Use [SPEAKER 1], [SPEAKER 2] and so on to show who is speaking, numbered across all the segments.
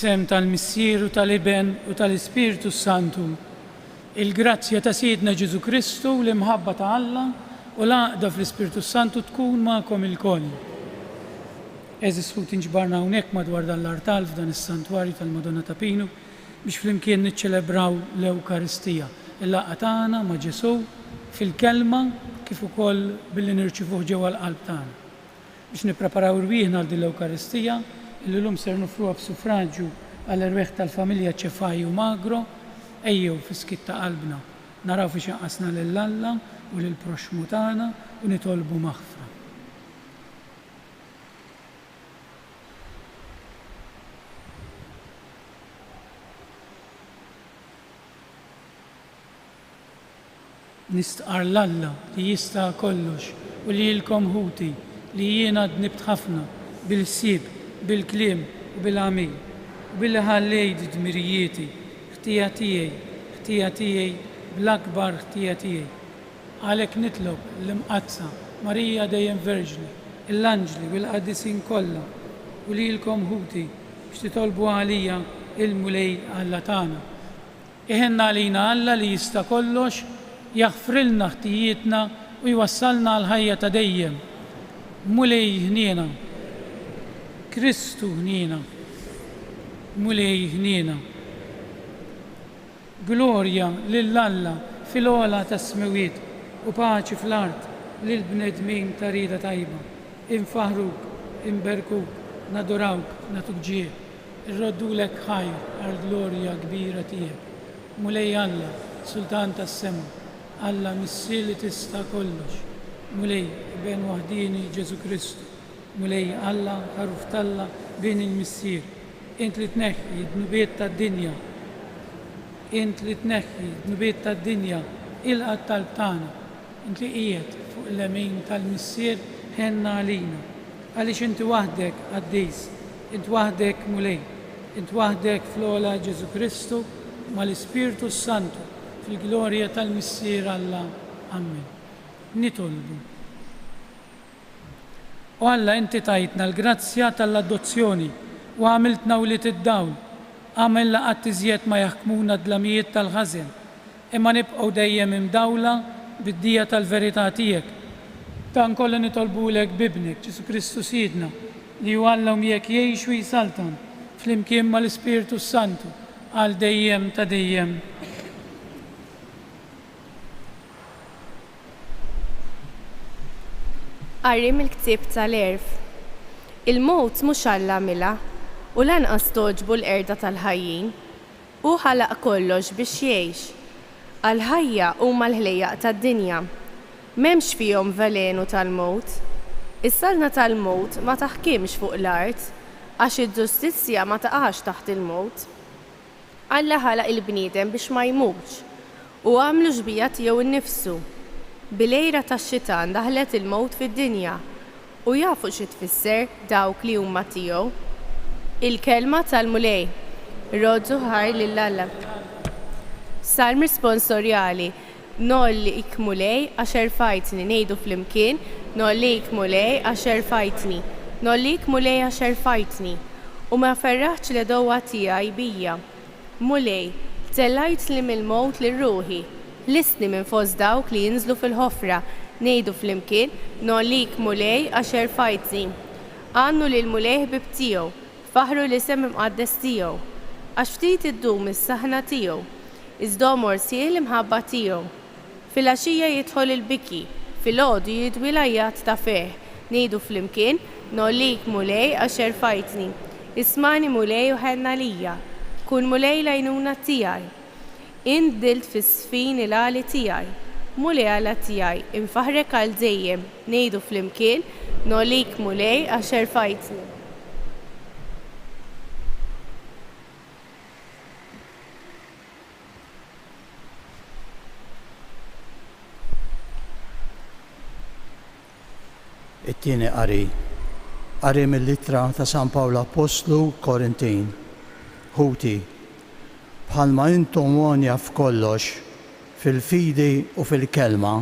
[SPEAKER 1] Fl-isem tal-Missier u tal-Iben u tal-Ispiritu Santu, il-grazzja ta' Siedna Ġesu Kristu, l-imħabba ta' Alla u l-għaqda fl-Ispiritu Santu tkun ma'kom il-koll. Eżis ħut inġbarna hawnhekk madwar dal-artal f'dan is-santwarju tal-Madonna ta' Pinu biex flimkien niċċelebraw l-Ewkaristija, il-laqgħa tagħna ma' Ġesu fil-kelma kif ukoll billi nirċivuh ġewwa l-qalb tagħna. Biex nippreparaw irwieħna għal din l-Ewkaristija, illum ser nofruha b'suffraġġju għall-irwieħ tal-familja Ċefaj u Magro, ejjew fis-skit ta' qalbna naraw fi xaqqasna lill-Alla u lill-proxmu tagħna u nitolbu maħfra. Nistqar l-Alla li jista' kollox u li jilkom ħuti li jiena dnibt ħafna bil-sieb, bil-kliem u bil-għamil u billi ħallejt dmirijieti, ħtija tiegħi bl-akbar ħtija tiegħi. Għalhekk nitlob l-imqazza Marija dejjem Verġni, l-anġli u l-qaddisin kollha u lilkom ħuti biex titolbu għalija il-mulej Alla tagħna. Iħenna għalina Alla li jista' kollox jaħfrilna ħtijietna u jwassalna għal ħajja ta' dejjem. Mulej ħniena, Kristu ħniena, mulej ħniena. Glorja lill-Alla fil-ola ta' smewiet u paċi fl-art lill-bnedmin ta' rida tajba. Infaħruk, inberkuk, nadurawk, natuk ġie, irroddulek ħajr għal glorja kbira tiegħek. Mulej Alla, Sultan tas-sema, Alla Missier li tista' kollox. Mulej ben waħdini Ġesu Kristu. Mulej Alla ħaruf talla bin il-Missier. Int li tneħħi d-nubiet tad-dinja. Int li tneħħi d-nubiet tad-dinja il-qad tal-tana. Int li qiegħed fuq l-lemin tal-Missier ħenna għalina. Għaliex inti waħdek għaddejs, int waħdek mulej, int waħdek fl-ola Ġesu Kristu mal-Ispiritu Santu fil-glorja tal-Missier Alla. Amen. Nitolbu. U Alla inti tajtna l-grazzja tal-adozzjoni u għamiltna wlit id-dawl, għamel laqat iżjed ma jaħkmuna d-dlamijiet tal-ħażen, imma nibqgħu dejjem imdawla bid-dija tal-verità tiegħek. Dan kollha nitolbulek bibnek Ġesu Kristu Siedna li Alla miegħek jgħix u jisaltan flimkien mal-Ispiritu Santu għal dejjem ta' dejjem.
[SPEAKER 2] Qarrim il-ktieb tal-erf. Il-mowt mhux Alla għamilha u lanqas toġbu l-qerda tal-ħajjin. Hu ħalaq kollox biex jgħix. Għall-ħajja huma l-ħlejjaq tad-dinja. M'hemmx fihom velenu tal-mowt. Is-salna tal-mowt ma taħkimx fuq l-art għax id-ġustizzja ma taqax taħt il-mowt. Alla ħalaq il-bniedem biex ma jmutx u għamlu ġbija tiegħu nnifsu. Bil-għejra tax-xitan daħlet il-mowt fid-dinja u jafu xi tfisser dawk li huma tiegħu. Il-kelma tal-mulej, rodżu ħar lill-Alla. Salm risponsorjali, nollik mulej għax erfajtni, ngħidu flimkien, nollik mulej għax erfajtni, nollik mulej għax erfajtni, u ma ferraħx l-edowa tiegħi bija. Mulej, tellajt li mill-mowt lir-ruħi, listni minn fost dawk li jinżlu fil-ħofra, ngħidu flimkien, nollik mulej għax erfajtni. Għannu lil mulej ħbib tiegħu, faħru l-isem imqaddes tiegħu, għax ftit iddum is-saħna tiegħu, iżdom orsiel imħabba tiegħu. Fil-għaxija jidħol il-biki, fil-għodu jidwi l-ajjat ta' feħ, ngħidu flimkien, nollik mulej għax erfajtni. Ismani mulej u ħenna lija, kun mulej lajnuna tiegħi. Indilt fis-sfin il-għali tiegħi, mulej Alla tiegħi, infaħrek għal dejjem, ngħidu flimkien, nollik mulej għax erfajtni.
[SPEAKER 3] It-tieni qari mill-littra ta' San Pawlu Apostlu Korintin. Ħuti, bħalma intom għonja f'kollox, fil-fidi u fil-kelma,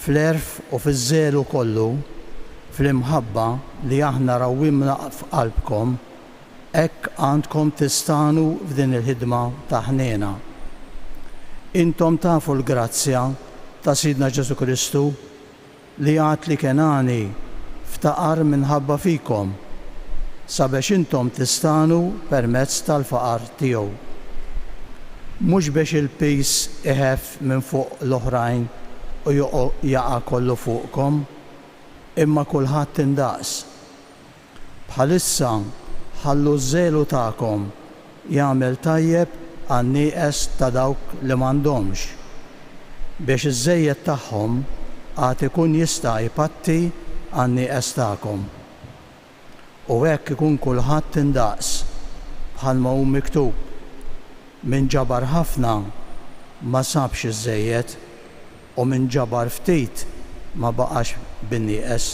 [SPEAKER 3] fl-erf u fil-żelu kollu, fl-imħabba li aħna rawimna f'qalbkom, Hekk għandkom tistanu f'din il-ħidma ta' ħnena. Intom tafu l-grazzja ta' Sidna Ġesu Kristu li għad li Kenani ftaqar minħabba fikom sabiex intom tistanu permezz tal-faqar tiegħu. Mhux biex il-pis iħef minn fuq l-oħrajn u jaqa' kollu fuqkom, imma kulħadd indaqs. Bħalissa ħallu ż-żelu tagħkom jagħmel tajjeb għan-nieqes ta' dawk li m'għandhomx, biex iż-żejjed tagħhom għad ikun jista' jpatti għan-nieqes tagħkom. U hekk ikun kulħadd indaqs bħalma hu miktub: min ġabar ħafna ma sabx iż-żejjed u min ġabar ftit ma baqax bin-nieqes.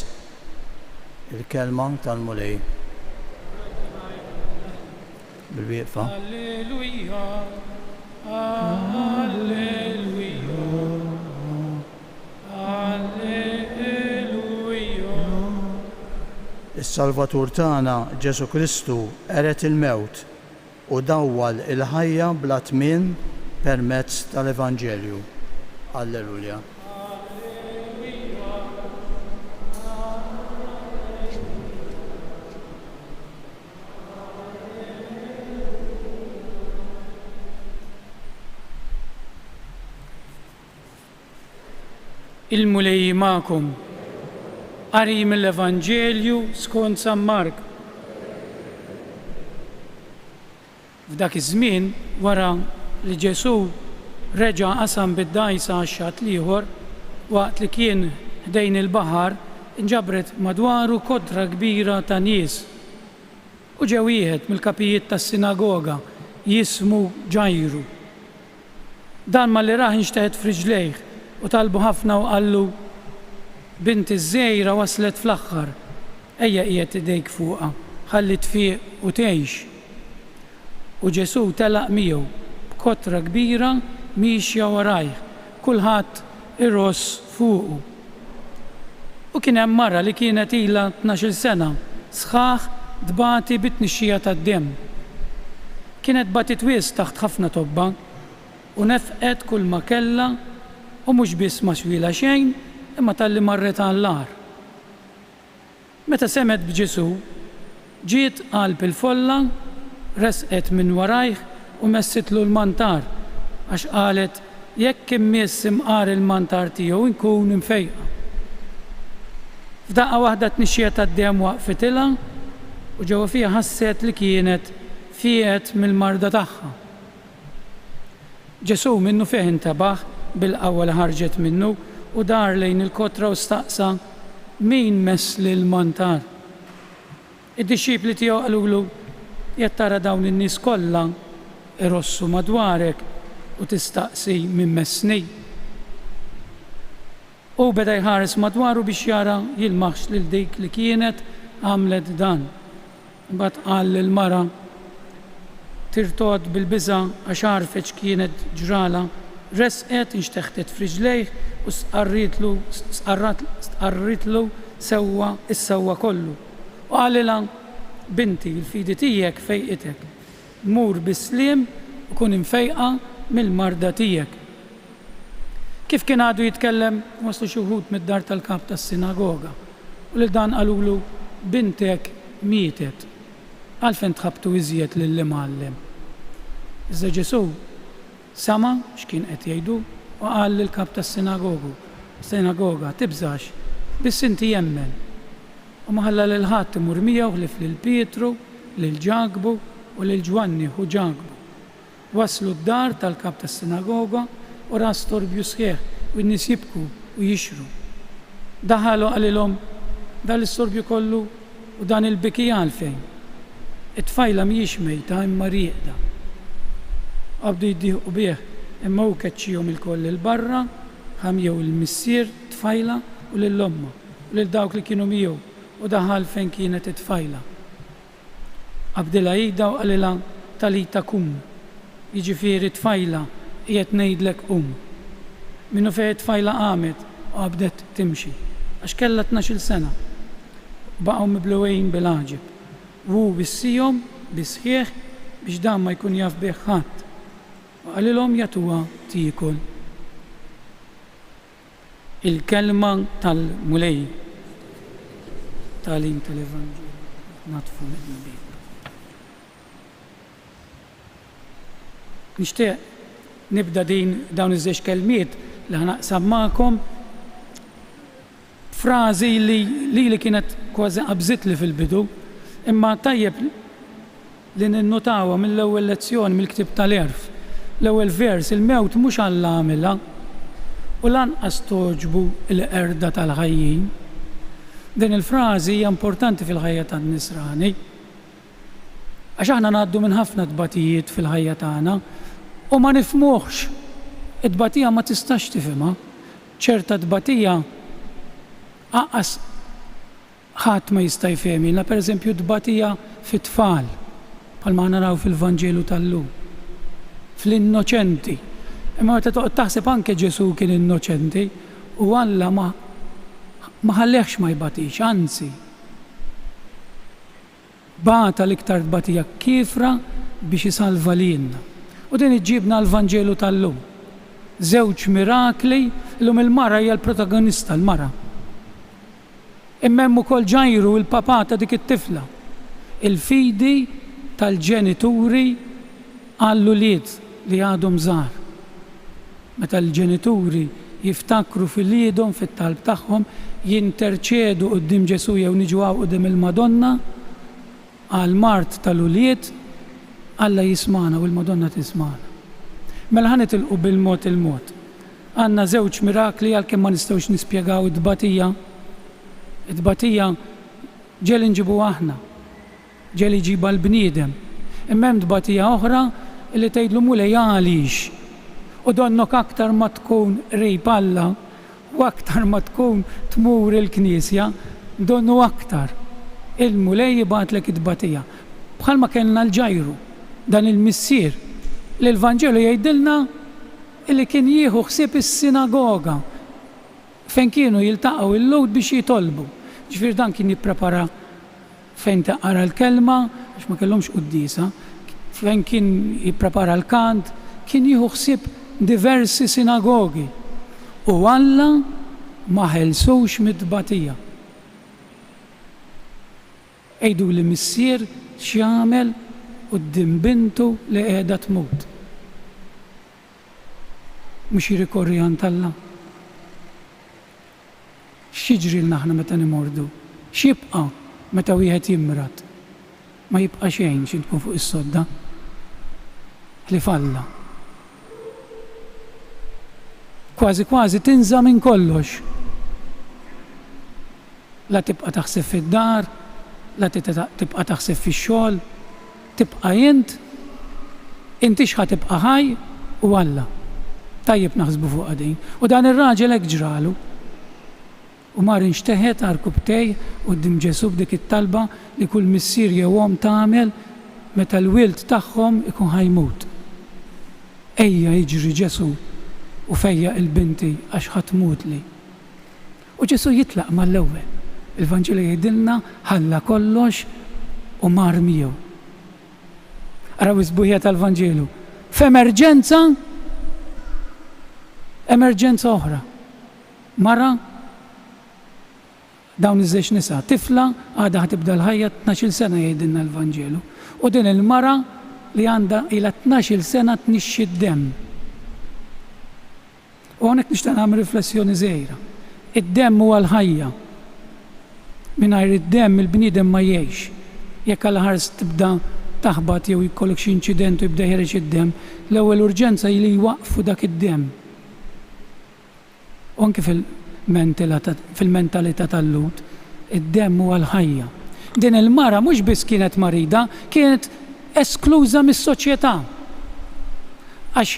[SPEAKER 3] Il-kelma tal-mulej. Bil-wieqfa.
[SPEAKER 1] Alleluja, alleluja, alleluja.
[SPEAKER 3] Is-Salvatur tagħna Ġesu Kristu eret il-mewt u dawwal il-ħajja bla tmiem permezz tal-Evanġelju. Alleluja.
[SPEAKER 1] Il-mulej ma'kom. Qari mill-Evanġelju skont San Mark. F'dak iż-żmien wara li Ġesu reġa' qasam bid-dgħajsa għax-xatt ieħor waqt li kien ħdejn il-baħar inġabret madwaru kodra kbira ta' nies. U ġew wieħed mill-kapijiet tas-sinagoga jismu Ġajru. Dan ma li raħ inxteħed f'riġlejh u talbu ħafna u qallu: binti żgħira waslet fl-aħħar, ejja qiegħed idejk fuqha, ħalli tfieq u tgħix. U Ġesu telaq miegħu b'kotra kbira mixja warajh, kulħadd iross fuqu. U kien hemm mara li kienet ilha 12 sena sħaħ tbati bit-tnixxija tad-demm. Kienet batit wies taħt ħafna tobba u nefqet kull ma kellha u mhux biss ma xwila xejn imma talli marret għall-ar. Meta semet b'Ġesu, ġiet qalb il-folla, resqet minn warajh u messitlu l-mantar għax qalet: jekk immiss imqar il-mantar tiegħu nkun imfejqa. F'daqqa waħda tnixxija tad-demm waqfitilha u ġewwa fiha ħasset li kienet fiet mill-marda tagħha. Ġesu minnu fih intabaħ bil-qawwa li ħarġet minnu u dar lejn il-kotra u staqsa: min mess lill-mantar? Id-disċipli tiegħu qalulu: jekk tara dawn in-nies kollha irossu madwarek u tistaqsi min messni. U beda jħares madwaru biex jara jilmaħx lil dik li kienet għamlet dan. Imbagħad qal lill-mara tirtod bil-biża' għax għarfet x'kienet ġrala, resqet inxteħtet f'riġlejh u stqarritlu sewwa kollu. U qalilha: binti, il-fidi tiegħek fejqitek, mur bis-sliem u kun imfejqa mill-marda tiegħek. Kif kien għadu jitkellem, waslu xi wħud mid-dar tal-kap tas-sinagoga u lil dan qalulu: bintek mietet, għalfejn tħabbtu iżjed lill-imgħallem. Iżda Ġesu sama x'kien qed jgħidu u qal lill-kap tas-sinagoga: tibżax, biss inti jemmen. U ma ħalla lil ħadd imur miegħu ħlif lil Pietru, lil Ġakbu u lil Ġwanni u Ġakbu. Waslu d-dar tal-kap tas-sinagoga u ras torbju sħiħ u n-nies jibku u jixru. Daħalu qalilhom: dan l-istorbju kollu u dan il-biki għalfejn? It-tfajla mhijiex mejta imma rieqda. Qabdu jiddieħqu bih imma hu keċċihom il-koll il-barra, ħamjew il-missier tfajla u lill-omma u lil dawk li kienu miegħu u daħal fejn kienet it-tfajla. Qabdilha ida u qalilha: talita kum, jiġifieri tfajla qiegħed ngħidlek Minnu fejn it-tfajla qamet u qabdet timxi għax kellha 12 sena. Baqgħu miblewejn bil-għaġib. Hu wissihom bisħieħ biex dan ma jkun jaf bih ħadd. U qalilhom jagħtuha tiekol. Il-kelma tal-mulej tal-im tal-Evanġelju natfu l-Nabi. Nixtieq nibda dawn iż-żewġ kelmiet li ħanaqsam magħkom frażi li kienet kważi qabżitli fil-bidu, imma tajjeb li ninnotawha mill-ewwel lezzjoni mill-ktieb tal-Erf. L-ewwel vers, il-mewt mhux Alla għamilha u lanqas toġbu l-qerda tal-ħajjin. Din il-frażi hija importanti fil-ħajja tan-nisrani. Għax aħna ngħaddu minn ħafna tbatijiet fil-ħajja tagħna u ma nifhmuhx. It-tbatija ma tistax tifhimha. ċerta tbatija aqqas ħadd ma jista' jfehmilha, pereżempju tbatija fit-tfal, bħalma naraw fil-Vanġelu tal-lum, fl-innoċenti. Imma meta toqgħod taħseb anke Ġesu kien innoċenti u Alla ma ħallehx ma jbatix, anzi bata l-iktar tbatija kifra biex isalva lilna. U din iġġibna l-Vanġelu tal-lum. Żewġ mirakli, l-lum il-mara hija l-protagonista, l-mara. Imma hemm ukoll Ġajru, il-papà ta' dik it-tifla. Il-fidi tal-ġenituri għall-ulied li għadhom żgħar. Meta l-ġenituri jiftakru fil-liedhom, fit-talb tagħhom, jinterċedu quddiem Ġesu jew niġu quddiem il-Madonna għal mart tal-ulied, Alla jismana u l-Madonna tismana. Mela ħanitilqu bil-mod il-mod. Għandna żewġ mirakli għalkemm ma nistgħux nispjegaw id-tbatija. Id-tbatija ġieli nġibu aħna, ġieli jġibha l-bniedem. Imma hemm tbatija oħra li tgħidlu mulej għaliex. U donnok aktar ma tkun rejb Alla u aktar ma tkun tmur il-Knisja, donnu aktar. Il-mulej jibgħatlek id-tbatija. Bħalma kellna l-Ġajru, dan il-missier li l-Vanġelu jgħidilna li kien jieħu ħsieb is-sinagoga fejn kienu jiltaqgħu il-lowd biex jitolbu. Ġifier dan kien jipprepara fejn taqra l-kelma għax ma kellhomx qudiesa, fejn kien jipprepara l-kant, kien jieħu ħsieb diversi sinagogi. U Alla ma ħelsux mid-tbatija. Ejdu li missier x'jagħmel quddiem bintu li qiegħda tmut. Mhux jirrikorri għand Alla. X'jiġri lna aħna meta nimordu? X'jibqa' meta wieħed jimrat? Ma jibqa' xejn xi tkun fuq is-sodda. Ħlief Alla. Kważi tinża minn kollox. La tibqa' taħseb fid-dar, la tibqa' taħseb fix-xogħol, tibqa' inti x'ħatibqa' ħaj u Alla. Tajjeb naħsbu fuq din. U dan ir-raġel hekk ġralu. U mar inxteħed arkubtej quddiem Ġesu b'dik it-talba li kull missier jew hom tagħmel meta l-wild tagħhom ikun ħajmut. Ejja jiġri Ġesu u fejja il-binti għax ħatmutli. U Ġesu jitlaq mal-ewwel. Il-Vanġelu jgħidilna ħalla kollox u mar miegħu. Araw isbuħija tal-Vanġelu. Emerġenza oħra. Mara dawn iż-żewġ nisa, tifla għadha ħatibda l-ħajja 12 sena jgħidilna l-Vanġelu. U din il-mara li għandha ilha 12 sena tnixxi d-demm. U hawnhekk nixtieq nagħmel riflessjoni żgħira. Id-demm huwa l-ħajja. Mingħajr id-demm il-bniedem ma jgħix. Jekk għall-ħars tibda taħbat jew jkollok xi inċident u jibda jeħreġ id-demm, l-ewwel urġenza li jwaqfu dak id-demm. U anke fil-mentalità tal-Lut, id-demm huwa l-ħajja. Din il-mara mhux biss kienet marida, kienet eskluża mis-soċjetà. Għax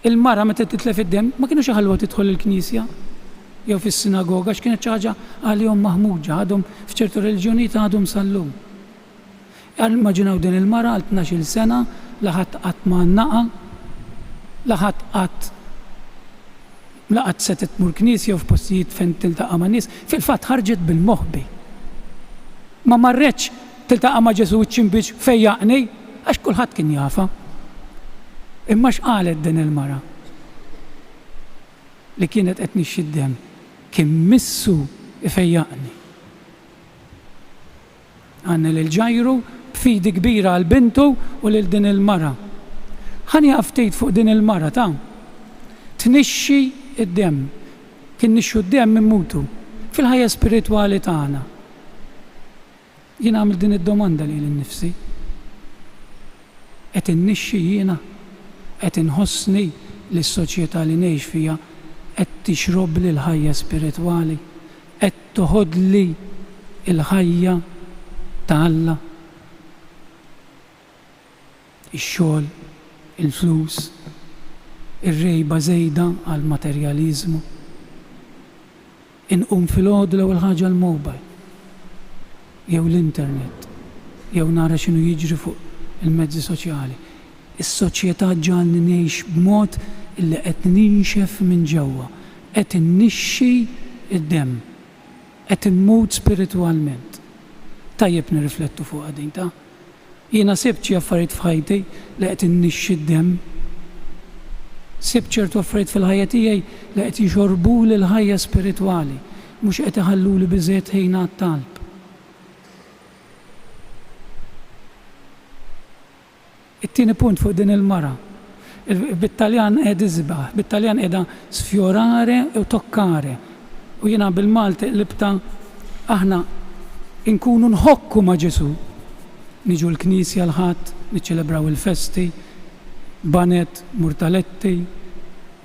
[SPEAKER 1] il-mara meta titlef id-demm ma kienux iħallwa tidħol il-Knisja jew fis-sinagoga għax kienet xi ħaġa għalihom maħmuġa, għadhom f'ċertu reliġjonijiet għadhom sal-lum. Immaġinaw din il-mara għal 12 sena laħat qatt ma naqa, laħat qatt laqat se tmur knisja u f'postijiet fejn tiltaqa' ma' nies, fil-fatt ħarġet bil-moħħbi. Ma marretx tiltaqa' ma' Ġesu iċċimbiċ fejjaqni għax kulħadd kien jafa. Imma x'qalet din il-mara li kienet qed nixxi d-demm kien missu ifejjaqni. Għandna lil Ġajru b'fidi kbira għal bintu u lil din il-mara. Ħani ftit fuq din il-mara ta' tnixxi d-demm. Kien nixxu d-demm immutu fil-ħajja spiritwali tagħna. Jien għamil din id-domanda li l-nifsi. Qed innixxi jiena, qed inħossni li s-soċjetà li ngħix fiha qed tixrob li l-ħajja spiritwali, qed toħodli l-ħajja ta' Alla. Ix-xogħol, il-flus, ir-rejba żejda għal materjaliżmu. Inqum fil-għodu l-ewwel ħaġa l-mobile, jew l-internet, jew nara x'inhu jiġri fuq il-mezzi soċjali. Is-soċjetà ġalni ngħix b'mod illi qed ninxef minn ġewwa, qed innixxi d-demm, qed immut spiritwalment. Tajjeb nirriflettu fuq din ta'. Jiena sibt xi affarijiet f'ħajti li qed innixxi d-demm. Sibt ċertu affarijiet fil-ħajja tiegħi li qed jixorbuli l-ħajja spiritwali, mhux qed iħalluli biżejjed ħin għat-talb. It-tieni punt fuq din il-mara. Bit-Taljan qed iżbaħ, bit-Taljan qiegħda sfjorare u toccare. U jiena bil-Malti qlibta aħna nkunu nħokku ma' Ġesu. Niġu l-Knisja l-ħadd, niċċelebraw il-festi, banet, murtaletti,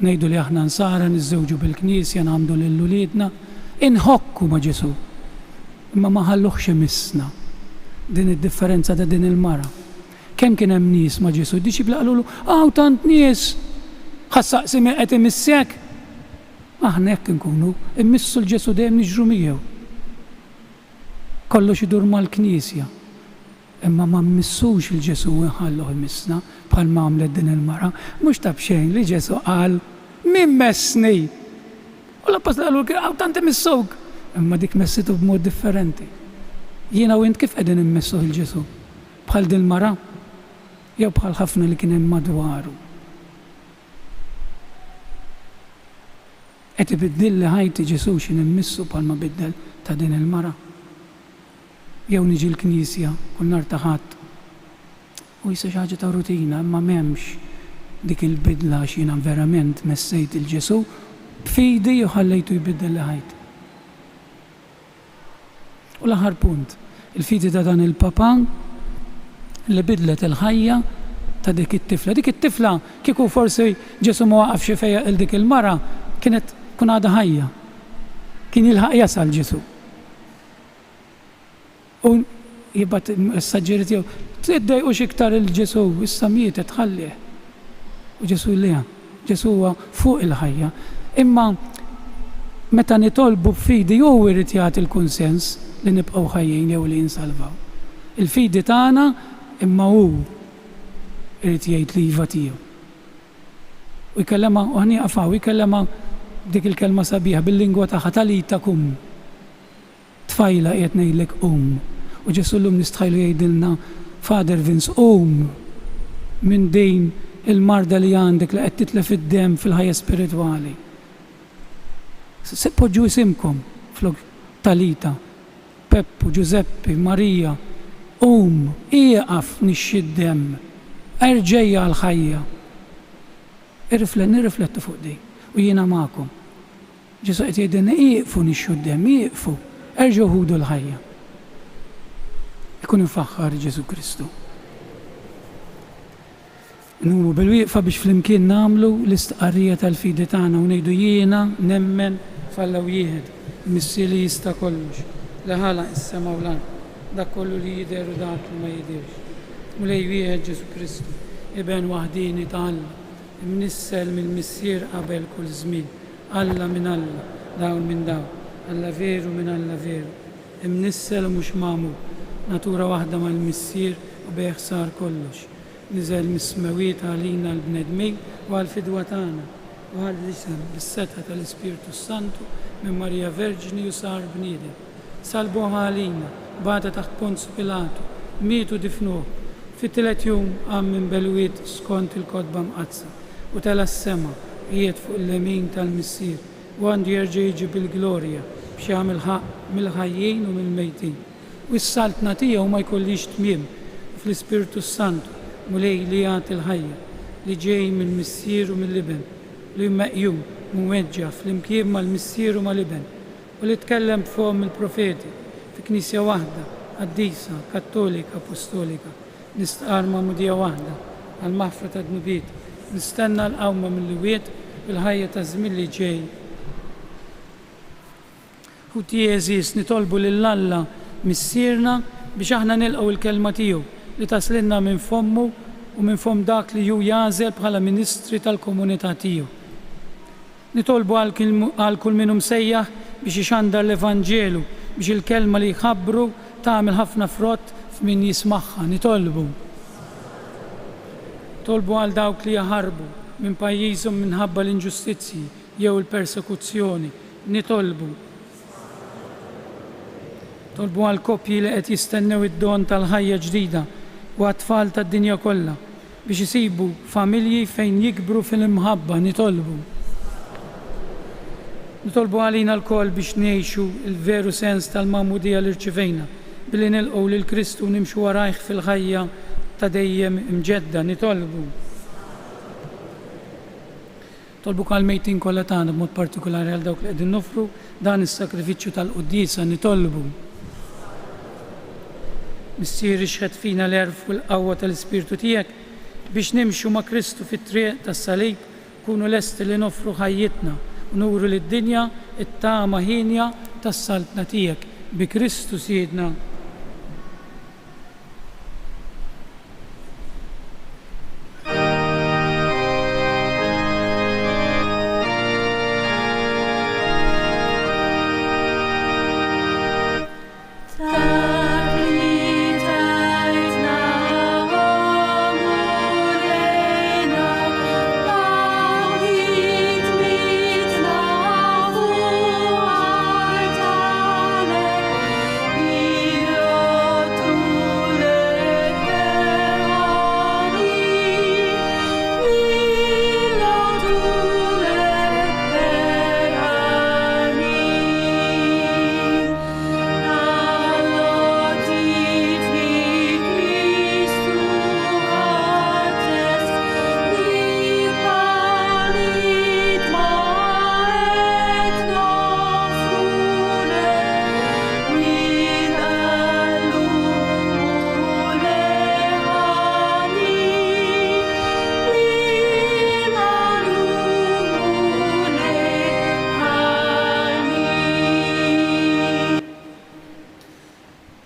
[SPEAKER 1] ngħidu li aħna nsara niżżewġu bil-Knisja, nagħmlu lil uliedna, inħokku ma' Ġesu. Imma ma ħalluhx imissna din id-differenza ta' din il-mara. Kemm kien hemm nies ma' Ġesu, disċipli qalulu, tant nies, ħassaqsi min qed imissek. Aħna hekk inkunu, immissu l-Ġesu dejjem niġru miegħu. Kollox idur mal-Knisja. Imma ma mmissux il-Ġesu nħalluh imissna bħal ma għamlet din il-mara, mhux ta' bxejn li Ġesu qal min messni. U l-apostol qalu tant imissuk, imma dik messitu b'mod differenti. Jiena u int kif qegħdin immessuh il-Ġesu? Bħal din il-mara? Jew bħal ħafna li kien hemm madwaru. Qed ibiddilli ħajti Ġesu xi nimmissu bħalma biddel ta' din il-mara. Jew niġi l-Knisja kull nhar ta' ħadd. U jisa xi ħaġa ta' rutina, imma m'hemmx dik il-bidla x'jiena verament messejt il-Ġesu b'fidi u ħallejtu jbiddel li ħajti. U l-aħħar punt, il-fidi ta' dan il-Papa li bidlet il-ħajja ta' dik it-tifla. Dik it-tifla kieku forsi Ġesu ma waqaf xi fejja il dik il-mara kienet kun għadha ħajja. Kien jilħaq jasal Ġesu. U jibgħat is-saġġieri tiegħu tiddejqux iktar il-Ġesu, issa mietet ħallih. U Ġesu liha, Ġesu huwa fuq il-ħajja. Imma meta nitolbu b'fidi jew irid jagħti l-kunsens li nibqgħu ħajjin jew li jinsalvaw. Il-fidi tagħna imma hu irid jgħid li iva tiegħu. U jkellema u ħani qafaw jkellema dik il-kelma sabiħa bil-lingwa tagħha talita kum. Tfajla qiegħed ngħidlek U Ġesu llum nistħajlu jgħidilna Father Vince minn din il-marda li għandek li qed titlef id-demm fil-ħajja spiritwali. Poġġu isimkom flok Talita, Peppu, Giuseppe, Marija, ieqaf nixxi d-demm, erġejja għal-ħajja. Nirriflettu fuq din u jiena magħkom. Ġesu qed jgħidilna ieqfu nixxu d-demm, ieqfu, erġgħu ħudu l-ħajja. Ikun infaħħar Ġesu Kristu. Numu bil-wieqfa biex flimkien nagħmlu l-istqarrija tal-fidi tagħna u ngħidu jiena nemmen f'Alla wieħed, missieri jista' kollox, li ħalaq is-sema u l-ard, dak kollu li jidher u dak li ma jidherx. U lej wieħed Ġesu Kristu, iben waħdini ta' Alla, imnissel mill-missier qabel kull żmien, Alla minn Alla, dawn minn dawn, Alla veru minn Alla veru, imnissel u mhux magħmul. Natura waħda mal-missier u beħ sar kollox. Niżel mis-smawiet għalina l-bnedmin u għal-fidwa tagħna u għal-lisem bis-seta tal-Ispiritu Santu minn Marija Verġini u sar bniedem. Salbuha għalina, bata taħt Ponzu Pilatu, mietu difnuh. Fit-tielet jum qam minn belwiet skont il-kotba mqazza u tela s-sema qiegħed fuq il-lemin tal-missier u għandu jerġa' jiġi bil-glorja biex jagħmel ħaq mill-ħajjin u mill-mejtin. U s-saltna tiegħu ma jkollix tmiem fl-Ispiritu Santu mulej li jagħti l-ħajja li ġej mill-missier u mill-liben li meqjum mweġġa fl-imkien mal-missier u mal-liben u li tkellem b'fhom il-profeti fi knisja waħda qaddisa, kattolika, apostolika, nistqar ma'mudija waħda għal-maħfra ta' dnubiet, nistenna l-qawma mill-wiet bil-ħajja ta' żmien li ġej. Ħuti Jeżis nitolbu lill-Alla missierna biex aħna nilqgħu il-kelma tiegħu li taslinna minn fommu u minn fom dak li ju jażel bħala ministri tal-komunità tiegħu. Nitolbu għal kull minhom sejjaħ biex ixandar l-Evanġelu biex il-kelma li jħabbru tagħmel ħafna frott f'min jismagħha. Nitolbu għal dawk li jaħarbu minn pajjiżhom minħabba l-inġustizzji jew il-persekuzzjoni. Nitolbu għal koppji li qed jistennew id-don tal-ħajja ġdida u għat-tfal tad-dinja kollha biex isibu familji fejn jikbru fil-imħabba. Nitolbu għalina l-koll biex ngħixu il-veru sens tal-magħmudija li rċivejna billi nilqgħu lil Kristu nimxu warajh fil-ħajja ta' dejjem imġedda. Nitolbu għall-mejtin kollha tagħna b'mod partikolari għal dawk li qegħdin nofru dan is-sakrifiċċju tal-quddiesa. Nitolbu missier ixħed fina l-erf u l-qawwa tal-Ispirtu tiegħek biex nimxu ma' Kristu fit-triq tas-salib, kunu lesti li nofru ħajjitna u nuru lid-dinja it-tama ħinja tas-salbna tiegħek bi Kristu Siedna.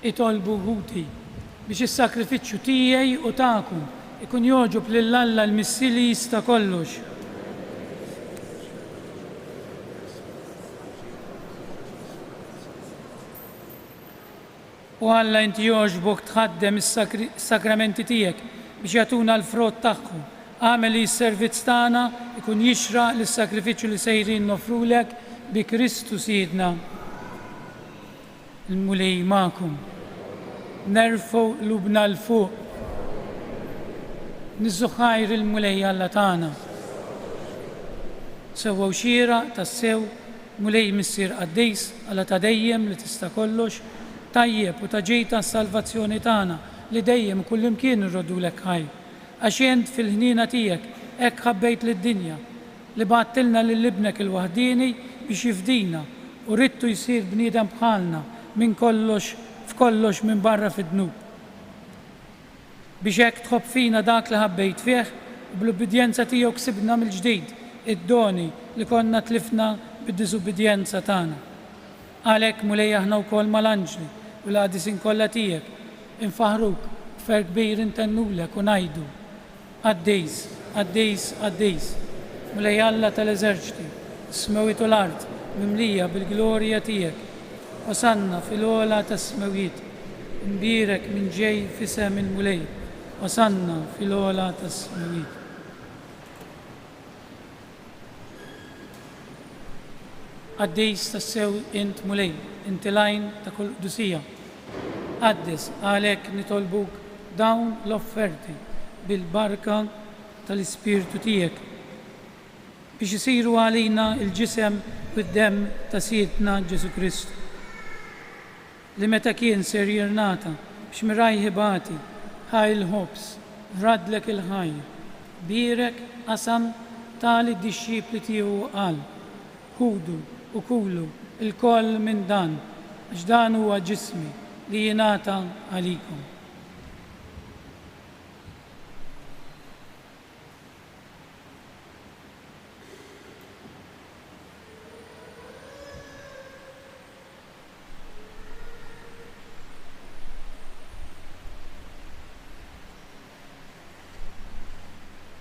[SPEAKER 1] Itolbu ħuti biex is-sakrifiċċju tiegħi u tagħkom ikun joġob lill-Alla l-Missier li jista' kollox. U Alla inti jogħġbok tħaddem is-sakramenti tiegħek biex jagħtuna l-frott tagħhom. Għamel li s-servizz tagħna ikun jixraq lis-sakrifiċċju li sejrin nofrulek bi Kristu Siedna. Il-mulej magħkom. Nerfu lubna l-fuq. Nizzu ħajr il-mulej Alla tagħna. Sewwa xira tassew mulej missier qaddejs Alla ta' dejjem li tista' kollox, tajjeb u ta' ġejta s-salvazzjoni tagħna li dejjem kullimkien irrodulek ħajr. Għax int fil-ħnina tiegħek hekk ħabbejt lid-dinja li bagħtilna lil-ibnek il-waħdini biex jifdina u ridtu jsir bniedem bħalna minn f'kollox minn barra fid-dnub. Biex hekk tħobb fina dak li ħabbejt fih u bl-ubidjenza tiegħu ksibna mill-ġdid id-doni li konna tlifna bid-diżubidjenza tagħna. Għalhekk mulej aħna wkoll mal-anġli u l-qadisin kollha tiegħek infaħruk fer kbir intennulek u ngħidu Għaddejs, għaddejs, għaddejs, mulej Alla tal-eżerċiti, s-smawiet u l-art mimlija bil-glorja tiegħek. Osanna fil-ola tas-smawiet, nbirek minn ġej fisem il-mulej. Osanna fil-ola tas-smawiet. Għaddejs tassew int mulej, inti lajn ta' kull qdusija. Qaddes għalhekk nitolbuk dawn l-offerti bil-barka tal-Ispirtu tiegħek biex isiru għalina il-ġisem u d-dem ta' Siedna Ġesu Kristu li meta kien ser jirnata biex mirajħibati ħaj il-ħobs radlek il-ħajja birek qasam tali d-disċipli tiegħu qal ħudu u kulu il-koll minn dan għax dan huwa ġismi li jingħata għalikom.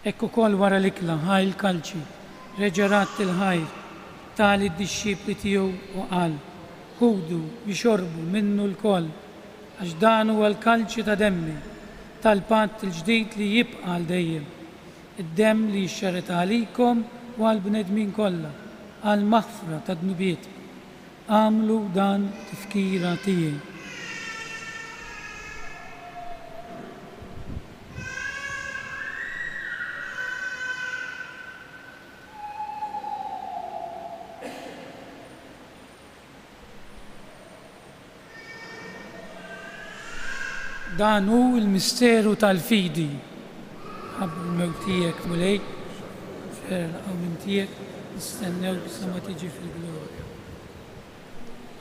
[SPEAKER 1] Ekku kol wara l-ikla ħaj il-kalċi, reġerat il-ħajr, tali d-disċipli tiegħu u qal, ħudu bixorbu minnu l-kol, għax dan huwa l-kalċi ta' demmi, tal-patt il-ġdid li jibqa' għal dejjem, id-demm li jixxarret għalikom u għal-bnedmin kollha, għal-maħfra ta' dnubiet. Għamlu dan tifkira tiegħi. Dan hu l-misteru tal-fidi. Ħabbu l-mewtijek mulej, għaw minn tijek, nistennew sama tiġi fil-glorja.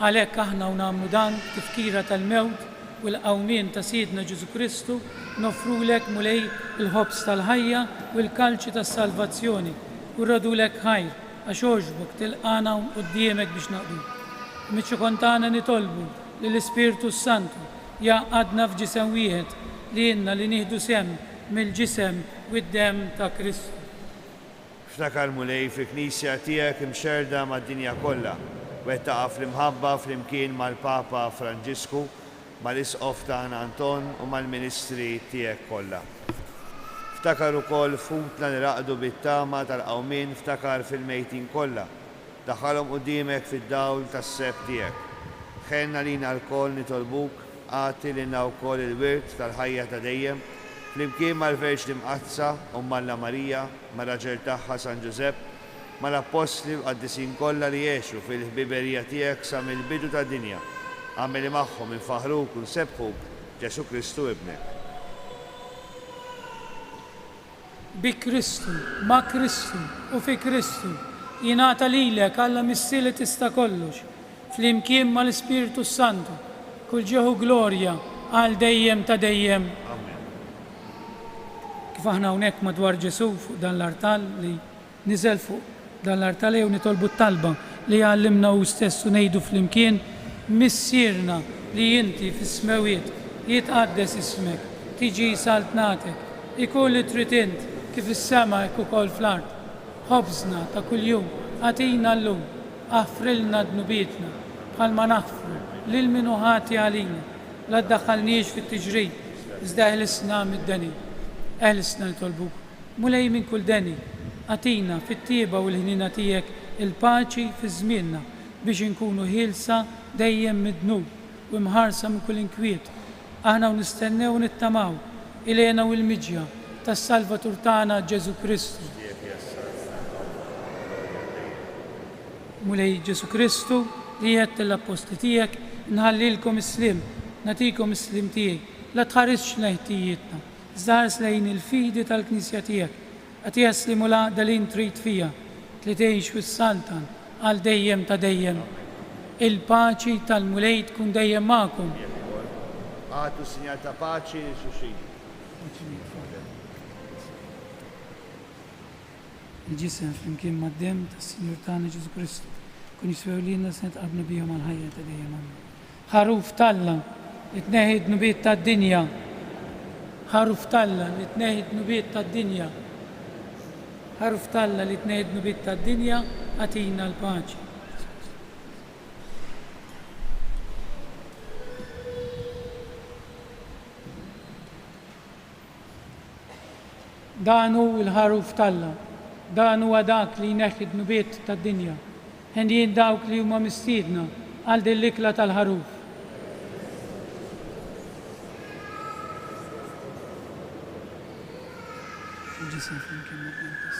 [SPEAKER 1] Għalhekk aħna nagħmlu dan tifkira tal-mewt u l-qawmien ta' Siedna Ġesu Kristu nofrulek mulej il-ħobs tal-ħajja u l-kalċi tas-salvazzjoni u rradulek ħajr għax għoġbok tilqana quddiemek biex naqdu. Miċċu kontana nitolbu lill-Ispirtu Santu jaqadna f'ġisem wieħed li jenna li nieħdu sem mill-ġisem u d-dem ta' Kristu.
[SPEAKER 4] Ftakar mulej fi knisja tiegħek imxerda mad-dinja kollha, wettaqa fl-imħabba fl-imkien mal-Papa Franġisku, mal-Isqof tagħna Anton u mal-Ministri tiegħek kollha. Ftakar ukoll futna li raqdu bit-tama tal-qawmien ftakar fil-mejtin kollha, daħħalhom quddiemek fid-dawl tas-seb tiegħek. Ħenna lina l-koll nitolbuk għati li wkoll il-wirt tal-ħajja ta' dejjem, flimkien mal-Verġ Mqazza u Alla Marija, mar-raġel tagħha San Ġusepp, mal-Apostli u qaddisin kollha li jgħixu fil-ħbiberija tiegħek sa mill-bidu tad-dinja. Għameli magħhom infaħruk u nsebħuk Ġesu Kristu ibnek.
[SPEAKER 1] Bi Kristu, ma' Kristu u fi Kristu jingħata lilek Alla missi li tista' kollox, flimkien mal-Ispirtu Santu, kull ġeħu glorja għal dejjem ta' dejjem. Kif aħna hawnhekk madwar Ġesu fuq dan l-artal li niżel fuq dan l-artal jew nitolbu t-talba li għallimna hu stess u ngħidu flimkien missierna li inti fis-smawiet jitqaddes ismek, tiġi saltnatek, ikun li trid int kif is-sema hekk ukoll fl-art. Ħobżna ta' kuljum għatina llum, aħfrilna dnubietna bħalma naħfru lil minu ħati għalina, la ddaħħalniex fit-tiġrid, iżda eħlisna mid-deni. Eħlisna nitolbuk, mulej minn kull deni, għatina fit-tieba u l-ħnina tiegħek il-paċi fi żmienna biex inkunu ħielsa dejjem mid-dnub u mħarsa minn kull inkwiet. Aħna nistennew u nittamaw ilena u l-miġja tas-Salvatur tagħna Ġesu Kristu. Mulej Ġesu Kristu li jgħid l-apostli tiegħek nħallilkom islim, natikom islim tiegħi, la tħarisx lejn żars lejn il-fidi tal-Knisja tiegħek, qed jaslimu l-għaqda li trid fija, li tgħix fis-saltan għal dejjem ta' dejjem. Il-paċi tal-mulej tkun dejjem magħkom.
[SPEAKER 4] Għatu sinjal ta' paċi li xuxin.
[SPEAKER 1] Il-ġisem flimkien mad-dem tas-Sinjur tagħna Ġesu Kristu kun jiswew lilna se nitqablu bihom għall-ħajja ta' dejjem. Ħaruf talla li tneħħi d-nubiet tad-dinja. Ħaruf talla li tneħħi d-nubiet tad-dinja. Ħaruf talla li tneħħi d-nubiet tad-dinja għatina l-paċi. Dan hu l-ħaruf talla. Dan huwa dak li jneħħi d-nubiet tad-dinja. Ħendien dawk li huma mistiedna għal din l-ikla tal-ħaruf. isem flimkien mal-Bendis.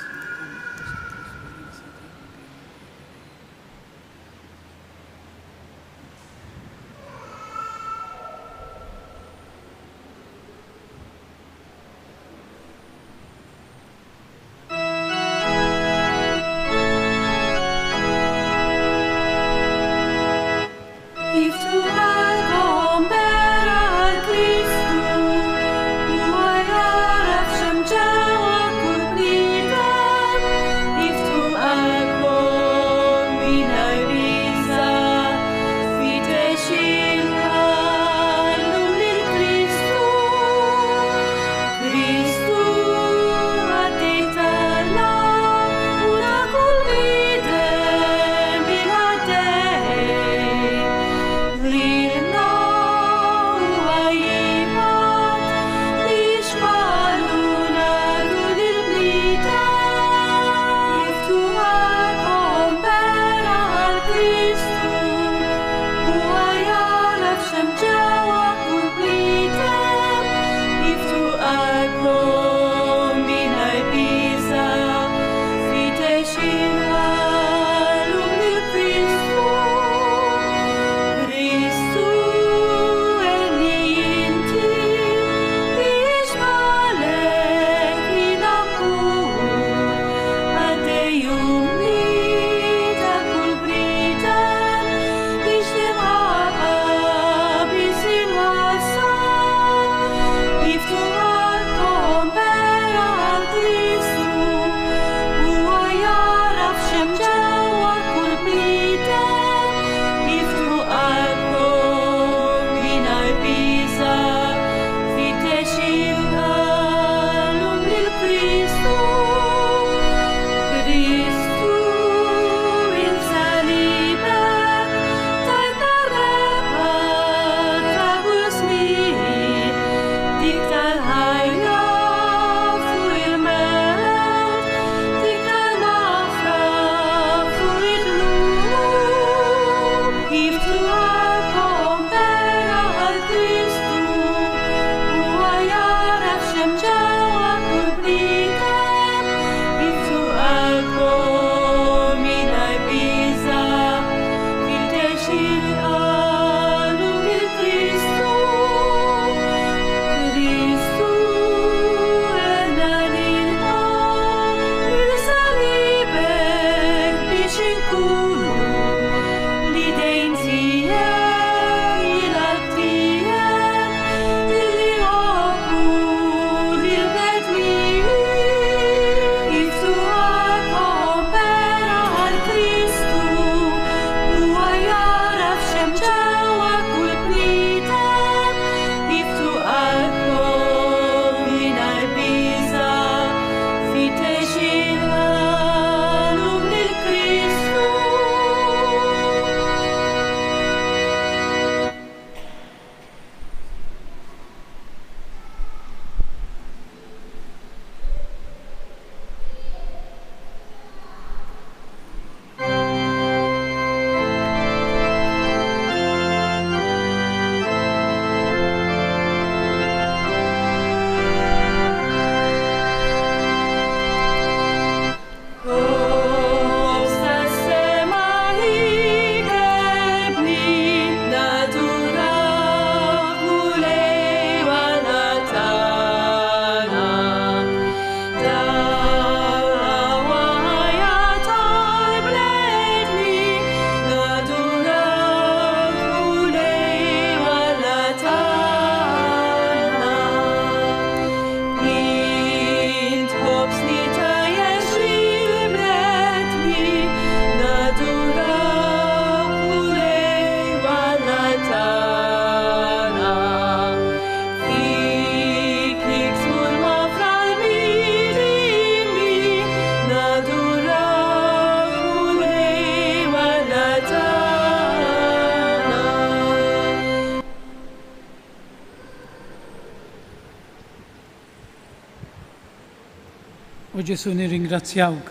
[SPEAKER 1] U Ġesu nirringrazzjawk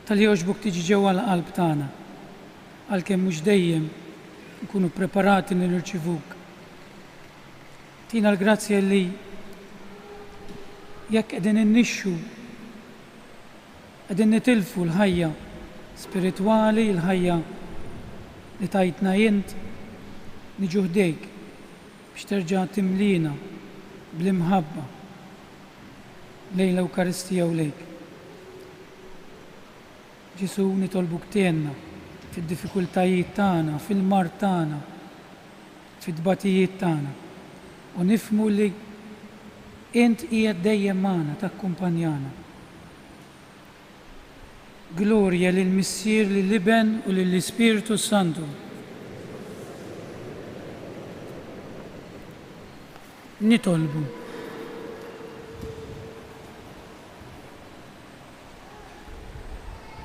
[SPEAKER 1] tal-li oġbuk tiġi ġewwa l-qalb tagħna għalkemm mhux dejjem nkunu preparati li nirċivuk. Tina l-grazzja li jekk qegħdin innixxu qegħdin nitilfu l-ħajja spiritwali, l-ħajja li tajtna jint, niġu ħdejk biex terġa' timlina bl-imħabba lejn l-Ewkaristija u lejk. Ġisu nitolbuk tienna fid-diffikultajiet tagħna, fil-mart tagħna, fid-dbatijiet tagħna u nifhmu li int qiegħed dejjem magħna takkumpanjana. Glorja lill-Missier, lill-Iben u lill-Ispiritu Santu. Nitolbu.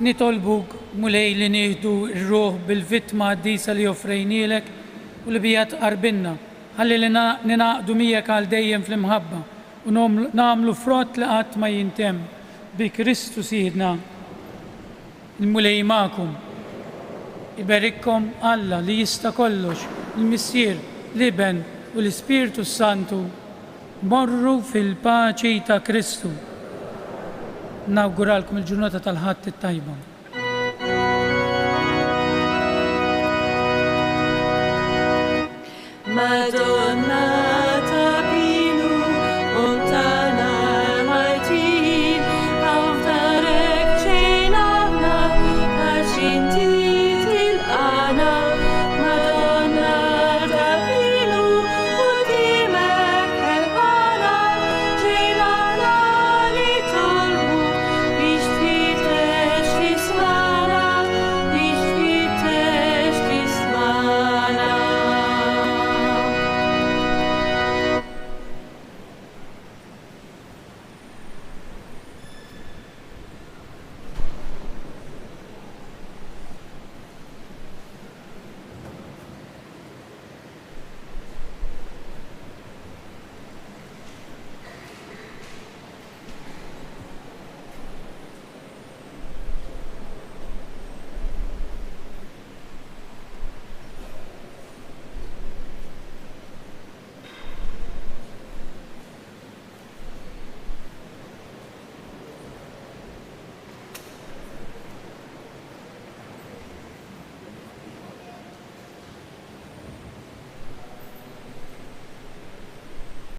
[SPEAKER 1] Nitolbuk mulej li nieħdu r-ruħ bil-vittma għaddisa li offrejnielek u li bija tqarbinna, ħalli li ninaqdu miegħek għal dejjem fl-imħabba u nagħmlu frott li qatt ma jintemm bi Kristu Sidna. Il-mulej magħkom, iberikkom Alla li jista' kollox, il-Missier, l-Iben u l-Ispiritu Santu. Morru fil-paċi ta' Kristu. Nawguralkom il-ġurnata tal-ħadd it-tajba.
[SPEAKER 5] Madonna